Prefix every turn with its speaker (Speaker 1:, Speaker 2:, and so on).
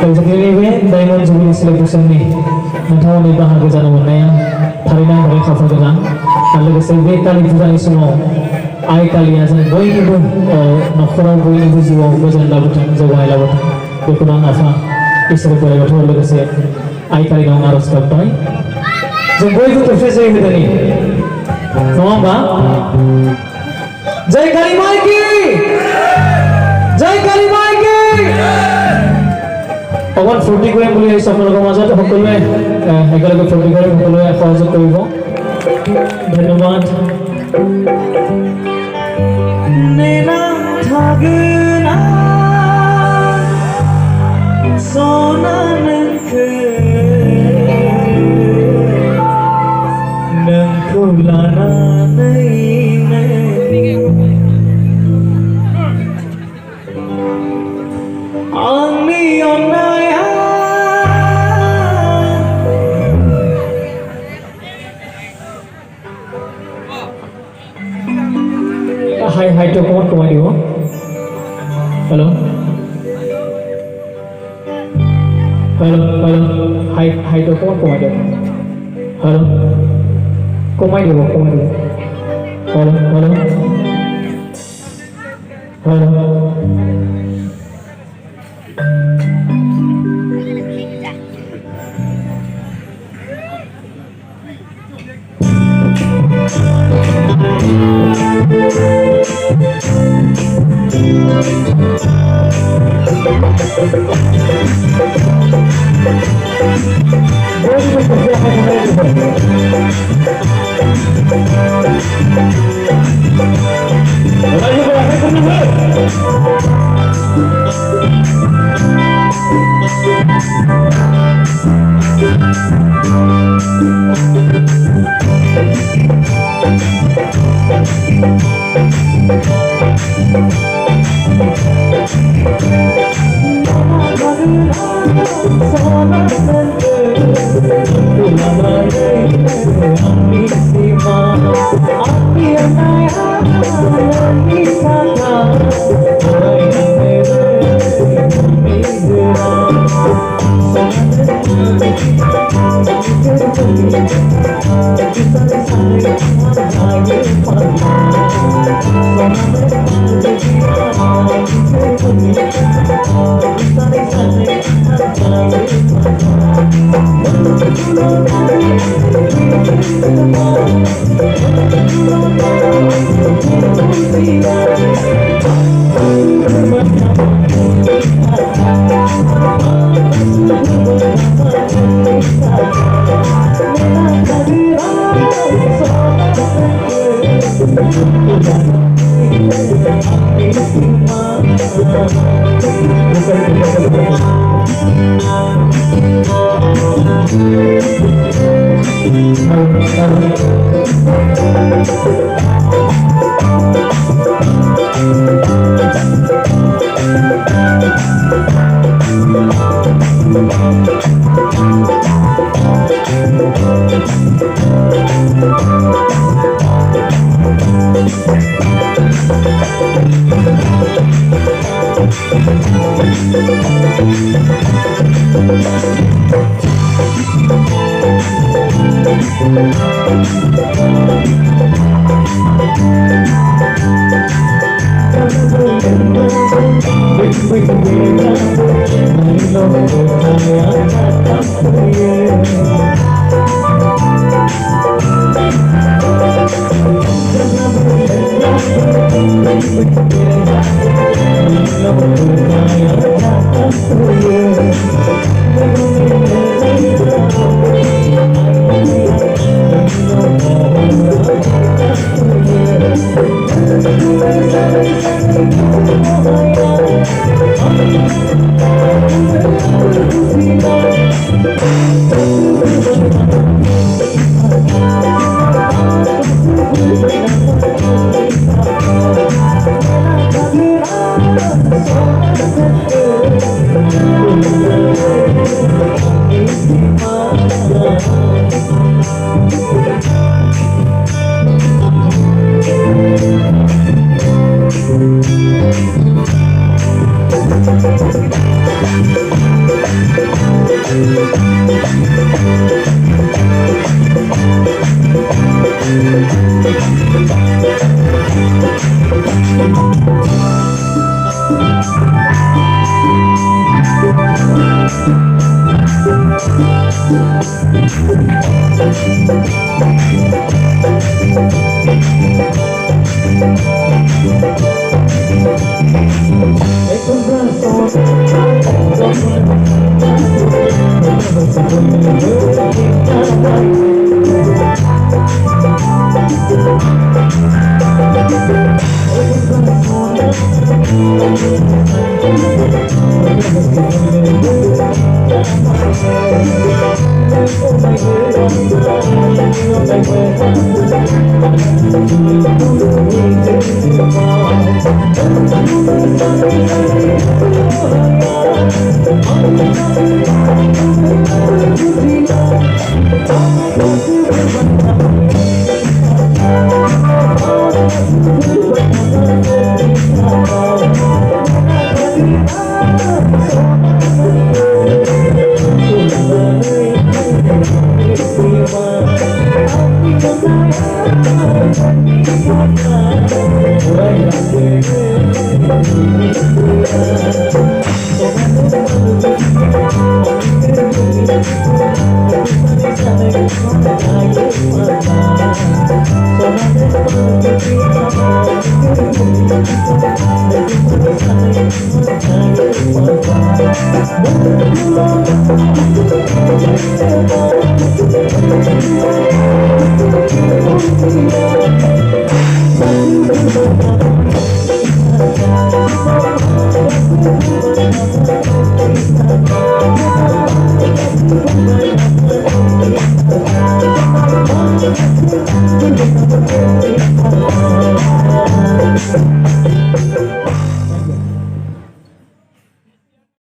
Speaker 1: Sekali lagi, Diamond Jubilee Celebration nih, नोंथांमोननि बाहागो जानो मोननाया थारैनो आं थाखाय खाफाल गोनां आरो लोगोसे बे कालि फुजानि समाव आइ कालिया जों बयनिबो न'खराव बयनिबो जिउआव गोजोन लाबोथों जौगानाय लाबोथों बेखौनो आं आफा इसोर बोराइ बाथौ लोगोसे आइ कालिनाव आर'ज गाबबाय जों बयबो खेबसे जय होदोनि नङा होमबा जय काली माई की जय काली माई की অকণ ফূৰ্তি কৰিম বুলি আহিছোঁ আপোনালোকৰ মাজত সকলোৱে একেলগে ফূৰ্তি কৰিম সকলোৱে সহযোগ কৰিব ধন্যবাদ নেনা থাগনা সোনা नोंखौ लानानैनो आंनि अननाया हाय तो कौन कमाई हो हेलो हेलो हेलो हाय तो कौन कमाई हो हेलो कमाई हो हेलो हेलो हेलो